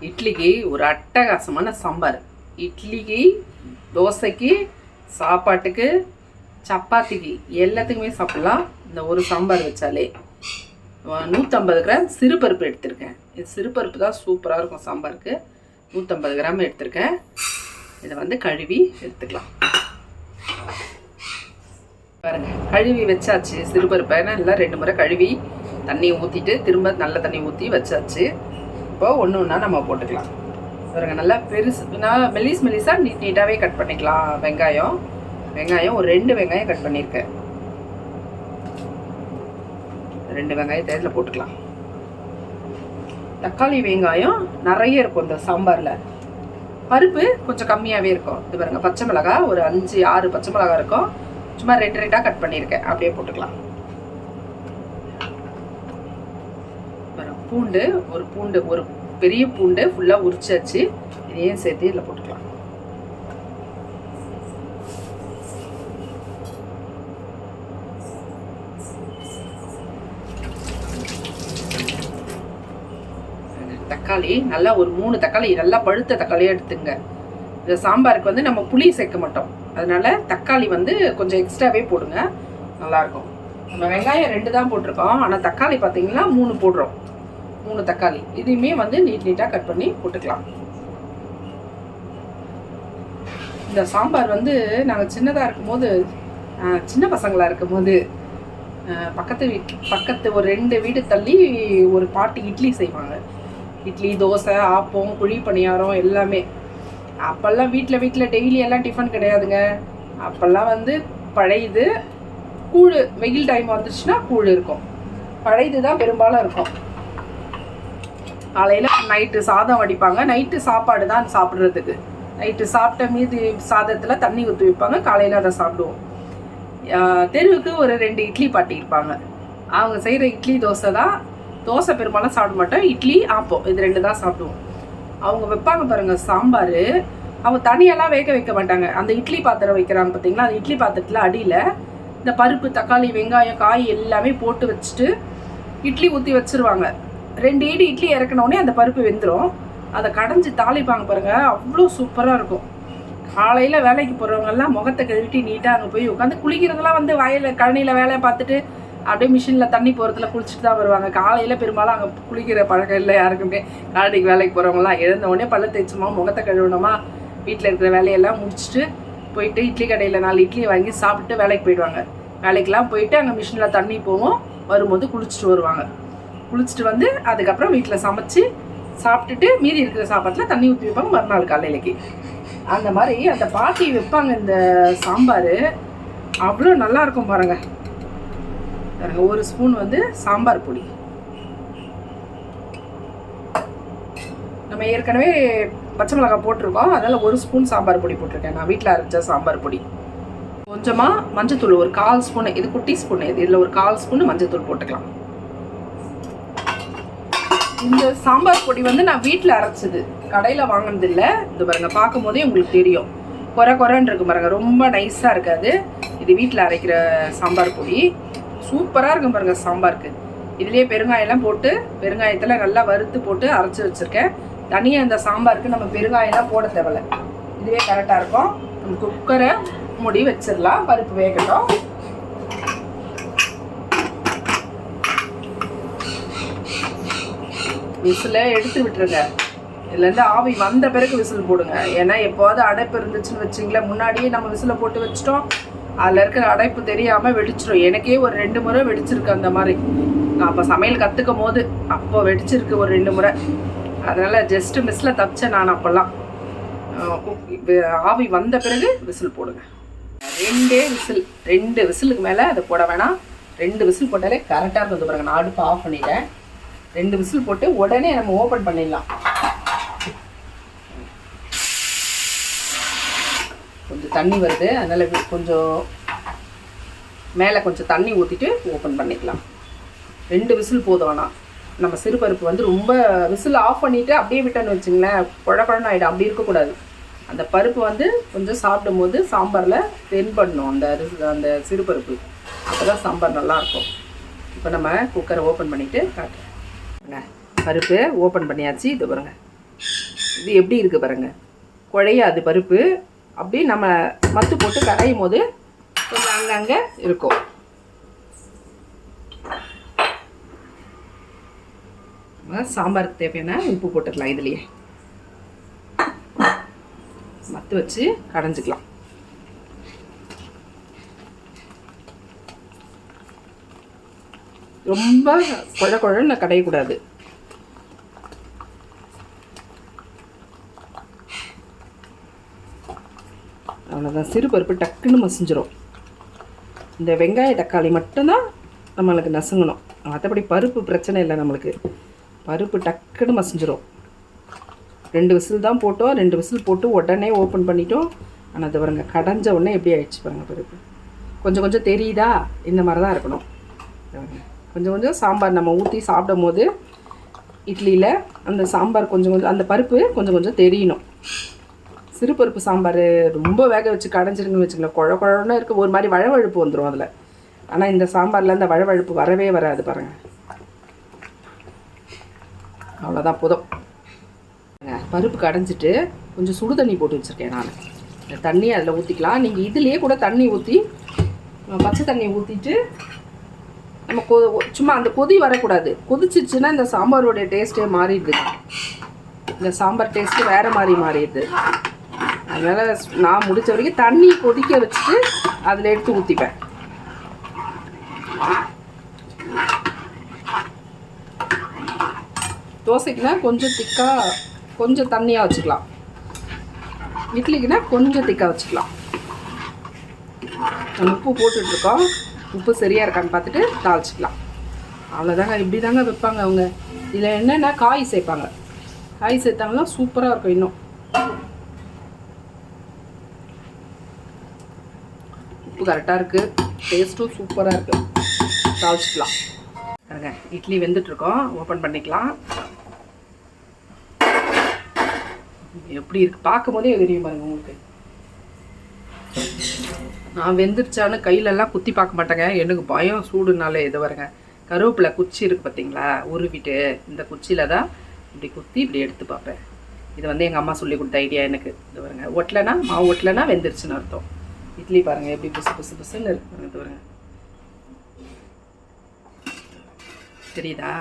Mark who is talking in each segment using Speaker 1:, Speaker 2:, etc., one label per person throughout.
Speaker 1: இட்லிக்கு ஒரு அட்டகாசமான சாம்பார். இட்லிக்கு, தோசைக்கு, சாப்பாட்டுக்கு, சப்பாத்திக்கு எல்லாத்துக்குமே சாப்பிட்லாம். இந்த ஒரு சாம்பார் வச்சாலே 150 கிராம் சிறுபருப்பு எடுத்திருக்கேன். இது சிறுபருப்பு தான் சூப்பராக இருக்கும் சாம்பாருக்கு. 150 கிராம் எடுத்திருக்கேன். இதை வந்து கழுவி எடுத்துக்கலாம். பாருங்கள், கழுவி வச்சாச்சு சிறுபருப்பை. நல்லா 2 முறை கழுவி தண்ணியை ஊற்றிட்டு திரும்ப நல்ல தண்ணி ஊற்றி வச்சாச்சு. இப்போ ஒன்று ஒன்றா நம்ம போட்டுக்கலாம். பாருங்கள், நல்லா நான் மெல்லிஸாக நீட்டாகவே கட் பண்ணிக்கலாம். வெங்காயம் ஒரு 2 வெங்காயம் கட் பண்ணியிருக்கேன். 2 வெங்காயத்தை இதில் போட்டுக்கலாம். தக்காளி வெங்காயம் நிறைய இருக்கும் இந்த சாம்பாரில். பருப்பு கொஞ்சம் கம்மியாகவே இருக்கும். இது பாருங்கள், பச்சை மிளகாய் ஒரு 5-6 பச்சை மிளகாய் இருக்கும். சும்மா 2 கட் பண்ணியிருக்கேன். அப்படியே போட்டுக்கலாம். பூண்டு ஒரு பெரிய பூண்டு ஃபுல்லாக உரிச்சாச்சு. இதையும் சேர்த்து இதில் போட்டுக்கலாம். தக்காளி நல்லா ஒரு 3 தக்காளி நல்லா பழுத்த தக்காளியாக எடுத்துங்க. இந்த சாம்பாருக்கு வந்து நம்ம புளி சேர்க்க மாட்டோம். அதனால தக்காளி வந்து கொஞ்சம் எக்ஸ்ட்ராவே போடுங்க, நல்லாயிருக்கும். நம்ம வெங்காயம் 2 தான் போட்டிருக்கோம். ஆனால் தக்காளி பார்த்தீங்கன்னா 3 போடுறோம். 3 தக்காளி இதையுமே வந்து நீட்டாக கட் பண்ணி போட்டுக்கலாம். இந்த சாம்பார் வந்து நாங்கள் சின்னதாக இருக்கும்போது, சின்ன பசங்களாக இருக்கும்போது பக்கத்து ஒரு 2 வீடு தள்ளி ஒரு பாட்டி இட்லி செய்வாங்க. இட்லி, தோசை, ஆப்பம், குழி பணியாரம் எல்லாமே. அப்போல்லாம் வீட்டில் டெய்லி எல்லாம் டிஃபன் கிடையாதுங்க. அப்போல்லாம் வந்து பழையது கூழ், வெயில் டைம் வந்துச்சுன்னா கூழ் இருக்கும். பழையது தான் பெரும்பாலும் இருக்கும். காலையில் நைட்டு சாதம் வடிப்பாங்க. நைட்டு சாப்பாடு தான் சாப்பிட்றதுக்கு. நைட்டு சாப்பிட்ட மீதி சாதத்தில் தண்ணி ஊற்றி வைப்பாங்க. காலையில் அதை சாப்பிடுவோம். தெருவுக்கு ஒரு 2 இட்லி பாட்டி இருப்பாங்க. அவங்க செய்கிற இட்லி, தோசை தான். தோசை பெரும்பாலும் சாப்பிட மாட்டோம். இட்லி, ஆப்பம் இது 2 தான் சாப்பிடுவோம். அவங்க வைப்பாங்க பாருங்கள் சாம்பார். அவங்க தனியெல்லாம் வேக வைக்க மாட்டாங்க. அந்த இட்லி பாத்திரம் வைக்கிறாங்க பார்த்தீங்களா, அந்த இட்லி பாத்திரத்தில் அடியில் இந்த பருப்பு, தக்காளி, வெங்காயம், காய் எல்லாமே போட்டு வச்சுட்டு இட்லி ஊற்றி வச்சுருவாங்க. 2 இட்லி இறக்கினோடனே அந்த பருப்பு வெந்துடும். அதை கடைஞ்சி தாளிப்பாங்க பாருங்கள், அவ்வளோ சூப்பராக இருக்கும். காலையில் வேலைக்கு போகிறவங்கெல்லாம் முகத்தை கழுவிட்டு நீட்டாக அங்கே போய் உட்காந்து குளிக்கிறதுலாம் வந்து கழனியில் வேலையை பார்த்துட்டு அப்படியே மிஷினில் தண்ணி போகிறதுல குளிச்சுட்டு தான் வருவாங்க. காலையில் பெரும்பாலும் அங்கே குளிக்கிற பழக்கம் இல்லை யாருக்குமே. காலைக்கு வேலைக்கு போகிறவங்களாம் எழுந்தவுடனே பல்ல தேய்ச்சோமா, முகத்தை கழுவினோமா, வீட்டில் இருக்கிற வேலையெல்லாம் முடிச்சுட்டு போயிட்டு இட்லி கடையில் 4 இட்லி வாங்கி சாப்பிட்டு வேலைக்கு போயிடுவாங்க. வேலைக்கெலாம் போயிட்டு அங்கே மிஷினில் தண்ணி போவோம். வரும்போது குளிச்சுட்டு வருவாங்க. குளிச்சுட்டு வந்து அதுக்கப்புறம் வீட்டில் சமைச்சு சாப்பிட்டுட்டு மீதி இருக்கிற சாப்பாட்டில் தண்ணி ஊற்றி வைப்பாங்க மறுநாள் காலையிலக்கு. அந்த மாதிரி அந்த பாட்டி வைப்பாங்க இந்த சாம்பார். அவ்வளோ நல்லாயிருக்கும் பாருங்கள். ஒரு ஸ்பூன் வந்து சாம்பார் பொடி. நம்ம ஏற்கனவே பச்சை மிளகாய் போட்டிருக்கோம். அதனால் 1 ஸ்பூன் சாம்பார் பொடி போட்டிருக்கேன். நான் வீட்டில் அரைச்ச சாம்பார் பொடி. கொஞ்சமாக மஞ்சத்தூள் ஒரு 1/4 ஸ்பூனு. இது குட்டி ஸ்பூனு. இதில் ஒரு 1/4 ஸ்பூனு மஞ்சத்தூள் போட்டுக்கலாம். இந்த சாம்பார் பொடி வந்து நான் வீட்டில் அரைச்சது, கடையில் வாங்கினதில்லை. இது பாருங்கள், பார்க்கும் போதே உங்களுக்கு தெரியும், குறைன்னு இருக்கு பாருங்கள், ரொம்ப நைஸாக இருக்காது. இது வீட்டில் அரைக்கிற சாம்பார் பொடி. சூப்பராக இருக்கும் பாருங்கள் சாம்பாருக்கு. இதுலேயே பெருங்காயெல்லாம் போட்டு, பெருங்காயத்தில் நல்லா வறுத்து போட்டு அரைச்சி வச்சுருக்கேன். தனியாக இந்த சாம்பாருக்கு நம்ம பெருங்காயெல்லாம் போட தேவையில்லை. இதுவே கரெக்டாக இருக்கும். நம்ம குக்கரை மூடி வச்சிடலாம். பருப்பு வேகட்டும். விசிலை எடுத்து விட்டுருங்க. இதுலேருந்து ஆவி வந்த பிறகு விசில் போடுங்க. ஏன்னா எப்போது அடைப்பு இருந்துச்சுன்னு வச்சிங்களேன், முன்னாடியே நம்ம விசிலை போட்டு வச்சிட்டோம், அதில் இருக்கிற அடைப்பு தெரியாமல் வெடிச்சிடும். எனக்கே ஒரு 2 முறை வெடிச்சிருக்கு அந்த மாதிரி. நான் அப்போ சமையல் கற்றுக்கும் போது அப்போ வெடிச்சிருக்கு ஒரு 2 முறை. அதனால் ஜஸ்ட்டு மிஸ்ஸில் தப்பிச்சேன் நான் அப்போல்லாம். ஆவி வந்த பிறகு விசில் போடுங்க. 2 விசிலுக்கு மேலே அதை போட வேணாம். 2 விசில் போட்டாலே கரெக்டாக இருந்தது பாருங்க. நான் அடுப்பு ஆஃப் பண்ணிட்டேன். 2 விசில் போட்டு உடனே நம்ம ஓப்பன் பண்ணிடலாம். கொஞ்சம் தண்ணி வருது, அதனால் கொஞ்சம் மேலே கொஞ்சம் தண்ணி ஊற்றிட்டு ஓப்பன் பண்ணிக்கலாம். 2 விசில் போதும். ஆனால் நம்ம சிறுபருப்பு வந்து ரொம்ப விசில் ஆஃப் பண்ணிவிட்டு அப்படியே விட்டோன்னு வச்சுங்களேன், குழன்னு ஆகிடும். அப்படி இருக்கக்கூடாது. அந்த பருப்பு வந்து கொஞ்சம் சாப்பிடும் போது சாம்பாரில் தென்படணும் அந்த சிறுபருப்பு. அப்போ தான் சாம்பார் நல்லாயிருக்கும். இப்போ நம்ம குக்கரை ஓப்பன் பண்ணிவிட்டு காட்டுறேன். பருப்பு ஓப்பன் பண்ணியாச்சு. இது பாருங்க, இது எப்படி இருக்குது பாருங்கள், குழையாது பருப்பு. அப்படியே நம்ம மத்து போட்டு கரையும் போது கொஞ்சம் அங்கங்கே இருக்கும். சாம்பாருக்கு தேவையான உப்பு போட்டுக்கலாம். இதுலேயே மத்து வச்சு கடைஞ்சிக்கலாம். ரொம்ப குழன்னு கடையக்கூடாது. அவ்வளோதான். சிறு பருப்பு டக்குன்னு மசிஞ்சிரும். இந்த வெங்காய தக்காளி மட்டும்தான் நம்மளுக்கு நசுங்கணும். மற்றபடி பருப்பு பிரச்சனை இல்லை நம்மளுக்கு. பருப்பு டக்குன்னு மசிஞ்சிரும். 2 விசில் தான் போட்டோம். 2 விசில் போட்டு உடனே ஓப்பன் பண்ணிட்டோம். ஆனால் அது பாருங்க, கடைஞ்ச உடனே எப்படி ஆயிடுச்சு பாருங்கள் பருப்பு. கொஞ்சம் கொஞ்சம் தெரியுதா? இந்த மாதிரி தான் இருக்கணும். கொஞ்சம் கொஞ்சம் சாம்பார் நம்ம ஊற்றி சாப்பிடும் போது இட்லியில் அந்த சாம்பார் கொஞ்சம் கொஞ்சம், அந்த பருப்பு கொஞ்சம் கொஞ்சம் தெரியணும். சிறுபருப்பு சாம்பார் ரொம்ப வேக வச்சு கடைஞ்சிருங்கன்னு வச்சுக்கலாம், குழன்னு இருக்குது. ஒரு மாதிரி வழவழுப்பு வந்துடும் அதில். ஆனால் இந்த சாம்பாரில் அந்த வழவழுப்பு வரவே வராது பாருங்கள். அவ்வளோதான், போதும். பருப்பு கடைஞ்சிட்டு கொஞ்சம் சுடு தண்ணி போட்டு வச்சுருக்கேன் நான். இந்த தண்ணியை அதில் ஊற்றிக்கலாம். நீங்கள் இதுலேயே கூட தண்ணி ஊற்றி, பச்சை தண்ணி ஊற்றிட்டு நம்ம சும்மா அந்த கொதி வரக்கூடாது. கொதிச்சிச்சுன்னா இந்த சாம்பாரோடைய டேஸ்ட்டே மாறிடுது. இந்த சாம்பார் டேஸ்ட்டு வேறு மாதிரி மாறிடுது. அதனால் நான் முடிச்ச வரைக்கும் தண்ணி கொதிக்க வச்சுட்டு அதில் எடுத்து ஊற்றிப்பேன். தோசைக்குன்னா கொஞ்சம் திக்காக, கொஞ்சம் தண்ணியாக வச்சுக்கலாம். இட்லிக்குன்னா கொஞ்சம் திக்காக வச்சுக்கலாம். நம்ம உப்பு போட்டுட்ருக்கோம். உப்பு சரியாக இருக்கான்னு பார்த்துட்டு தாளிச்சிக்கலாம். அவ்வளோதாங்க. இப்படி தாங்க வைப்பாங்க அவங்க. இதில் என்னென்னா காய் சேர்ப்பாங்க. காய் சேர்த்தாங்கன்னா சூப்பராக இருக்கும். இன்னும் உப்பு கரெக்டாக இருக்குது, டேஸ்ட்டும் சூப்பராக இருக்குது. தாளிச்சிக்கலாம். பாருங்க, இட்லி வெந்துட்டுருக்கோம். ஓப்பன் பண்ணிக்கலாம். எப்படி இருக்குது பார்க்கும் போதே தெரியும் பாருங்க உங்களுக்கு. நான் வெந்துருச்சான்னு கையிலெல்லாம் குத்தி பார்க்க மாட்டேங்க, எனக்கு பயம் சூடுனாலே. இது வருங்க, கருவேப்பிலை குச்சி இருக்குது பார்த்தீங்களா, உருவிட்டு இந்த குச்சியில் தான் இப்படி குத்தி இப்படி எடுத்து பார்ப்பேன். இது வந்து எங்கள் அம்மா சொல்லி கொடுத்த ஐடியா எனக்கு. இது வருங்க, ஒட்டலைன்னா மாவு ஒட்டலைன்னா வெந்துருச்சுன்னு அர்த்தம். இட்லி பாருங்கள் எப்படி புசு புசு புசுன்னு இருக்குங்க. இது வருங்க, தெரியுதா?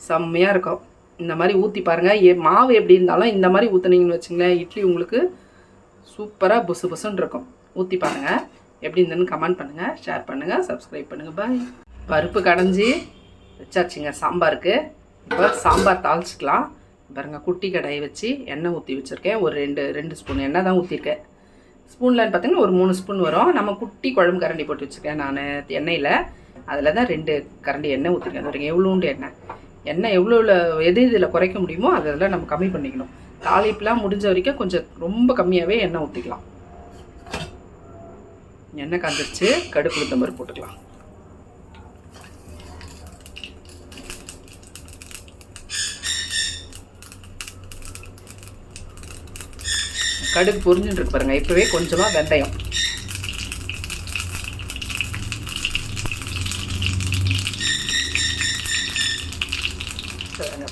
Speaker 1: செம்மையாக இருக்கும். இந்த மாதிரி ஊற்றி பாருங்கள். மாவு எப்படி இருந்தாலும் இந்த மாதிரி ஊற்றுனீங்கன்னு வச்சுங்களேன், இட்லி உங்களுக்கு சூப்பராக புசு புசுன்னு இருக்கும். ஊற்றி பாருங்கள். எப்படி இருந்ததுன்னு கமெண்ட் பண்ணுங்கள், ஷேர் பண்ணுங்கள், சப்ஸ்கிரைப் பண்ணுங்கள். பாய். பருப்பு கடைஞ்சி வச்சாச்சுங்க சாம்பாருக்கு. இப்போ சாம்பார் தாளிச்சிக்கலாம். பாருங்கள், குட்டி கடாயை வச்சு எண்ணெய் ஊற்றி வச்சுருக்கேன். ஒரு ரெண்டு ஸ்பூன் எண்ணெய் தான் ஊற்றிருக்கேன். ஸ்பூனில் பார்த்தீங்கன்னா ஒரு 3 ஸ்பூன் வரும். நம்ம குட்டி குழம்பு கரண்டி போட்டு வச்சுருக்கேன் நான் எண்ணெயில். அதில் தான் 2 கரண்டி எண்ணெய் ஊற்றிருக்கேன். அது எவ்வளோண்டு எண்ணெய் எவ்வளோ எது இதில் குறைக்க முடியுமோ அதெல்லாம் நம்ம கம்மி பண்ணிக்கணும். தாளிப்புலாம் முடிஞ்ச வரைக்கும் கொஞ்சம் ரொம்ப கம்மியாகவே எண்ணெய் ஊற்றிக்கலாம். எண்ணெய் காஞ்சிருச்சு. கடுகு உளுத்தம் பருப்பு போட்டுக்கலாம். கடுகு பொரிஞ்சுட்டு இருக்கு பாருங்க. இப்போவே கொஞ்சமாக வெந்தயம்,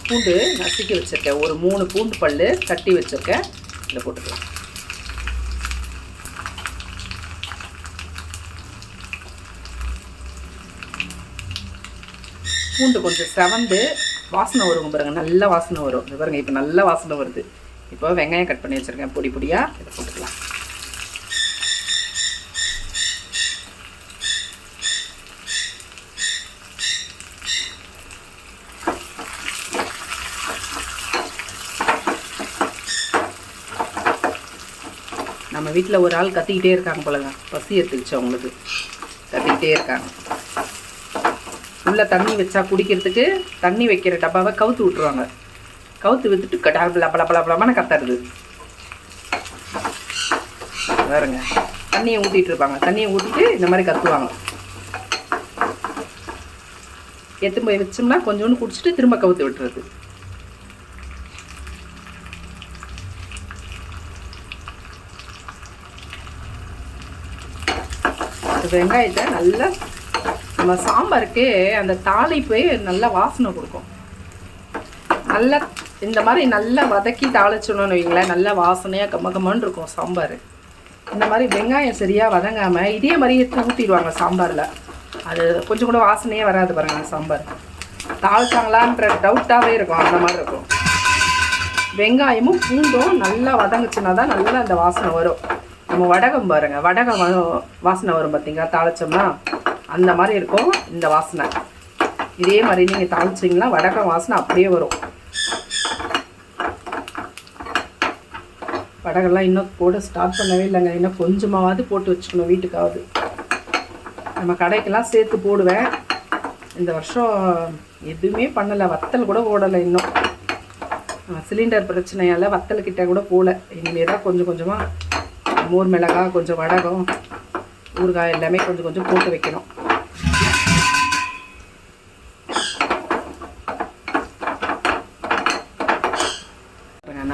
Speaker 1: பூண்டு நசுக்கி வச்சுருக்கேன். ஒரு 3 பூண்டு பல் தட்டி வச்சுருக்கேன். இதை போட்டுக்கலாம். பூண்டு கொஞ்சம் செவந்து வாசனை வரும் பாருங்கள், நல்ல வாசனை வரும். இது பாருங்கள், இப்போ நல்ல வாசனை வருது. இப்போ வெங்காயம் கட் பண்ணி வச்சுருக்கேன் பொடி பொடியாக. இதை போட்டுக்கலாம். நம்ம வீட்டில் ஒரு ஆள் கத்திக்கிட்டே இருக்காங்க போலங்க, பசி எடுத்துக்கிச்சு அவங்களுக்கு. கத்திக்கிட்டே இருக்காங்க. உள்ளே தண்ணி வச்சா குடிக்கிறதுக்கு தண்ணி வைக்கிற டப்பாவை கவுத்து விட்டுருவாங்க. கவுத்து விட்டுட்டு கடப்பலப்பலப்பலப்பலமான கத்துறது வேறுங்க. தண்ணியை ஊற்றிட்டு இருப்பாங்க. தண்ணியை ஊற்றிட்டு இந்த மாதிரி கத்துவாங்க. எடுத்து போய் வச்சோம்னா கொஞ்சோண்டு குடிச்சிட்டு திரும்ப கவுத்து விட்டுறது. வெங்காயத்தை நல்லா நம்ம சாம்பாருக்கு அந்த தாளிப்பே நல்லா வாசனை கொடுக்கும். நல்லா இந்த மாதிரி நல்லா வதக்கி தாளிச்சோன்னு வைங்களேன், நல்லா வாசனையாக கம்மன்னு இருக்கும் சாம்பார். இந்த மாதிரி வெங்காயம் சரியாக வதங்காமல் இதே மாதிரி எடுத்து ஊற்றிடுவாங்க சாம்பாரில். அது கொஞ்சம் கூட வாசனையே வராது பாருங்கள். சாம்பார் தாளிச்சாங்களான்ற டவுட்டாகவே இருக்கும், அந்த மாதிரி இருக்கும். வெங்காயமும் பூண்டும் நல்லா வதங்குச்சுன்னா தான் நல்லா அந்த வாசனை வரும். நம்ம வடகம் பாருங்கள், வடகம் வாசனை வரும் பார்த்தீங்களா தாளித்தோம்னா, அந்த மாதிரி இருக்கும் இந்த வாசனை. இதே மாதிரி நீங்கள் தாளிச்சிங்கன்னா வடகம் வாசனை அப்படியே வரும். வடகெல்லாம் இன்னும் போட ஸ்டார்ட் பண்ணவே இல்லைங்க. இன்னும் கொஞ்சமாவது போட்டு வச்சுக்கணும் வீட்டுக்காவது. நம்ம கடைக்கெல்லாம் சேர்த்து போடுவேன். இந்த வருஷம் எதுவுமே பண்ணலை, வத்தல் கூட போடலை. இன்னும் சிலிண்டர் பிரச்சனையால் வத்தல்கிட்ட கூட போகல. இனிமேல் தான் கொஞ்சம் கொஞ்சமாக மோர் மிளகாய், கொஞ்சம் வடகம், ஊறுகாய் எல்லாமே கொஞ்சம் கொஞ்சம் போட்டு வைக்கணும்.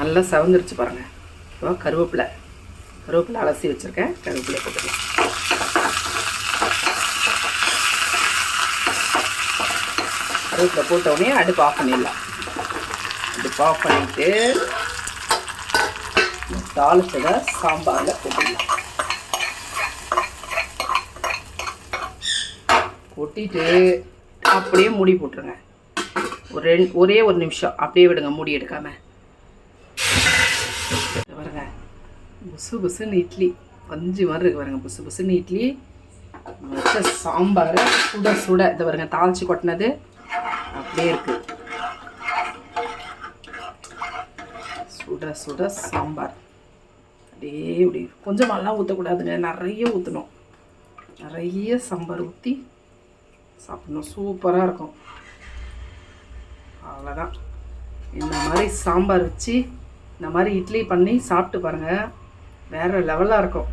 Speaker 1: நல்லா சவந்துருச்சு பாருங்கள். இப்போ கருவேப்பிலை அலசி வச்சுருக்கேன். கருவேப்பிலை போட்டுக்கலாம். கருவேப்பிலை போட்டவுடனே அடுப்பு ஆஃப் பண்ணிடலாம். அடுப்பு ஆஃப் பண்ணிவிட்டு தாளிச்சதை சாம்பாரில் போட்டுடலாம். கொட்டிட்டு அப்படியே மூடி போட்டுருங்க. ஒரே ஒரு நிமிஷம் அப்படியே விடுங்க, மூடி எடுக்காமல். பாருங்க, புசு புசுன்னு இட்லி பஞ்சு மாதிரி இருக்கு பாருங்க. புசு புசுன்னு இட்லி வச்ச சாம்பார் சுட சுட. இதை பாருங்க, தாளிச்சு கொட்டினது அப்படியே இருக்கு. சுட சுட சாம்பார் அப்படியே இப்படி கொஞ்சமெல்லாம் ஊற்றக்கூடாதுங்க, நிறைய ஊற்றணும். நிறைய சாம்பார் ஊற்றி சாப்பிடணும், சூப்பராக இருக்கும். அவ்வளோதான். இந்த மாதிரி சாம்பார் வச்சு இந்த மாதிரி இட்லி பண்ணி சாப்பிட்டு பாருங்கள், வேறு லெவலாக இருக்கும்.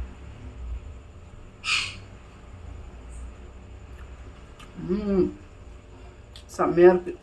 Speaker 1: செம்மையாக இருக்குது.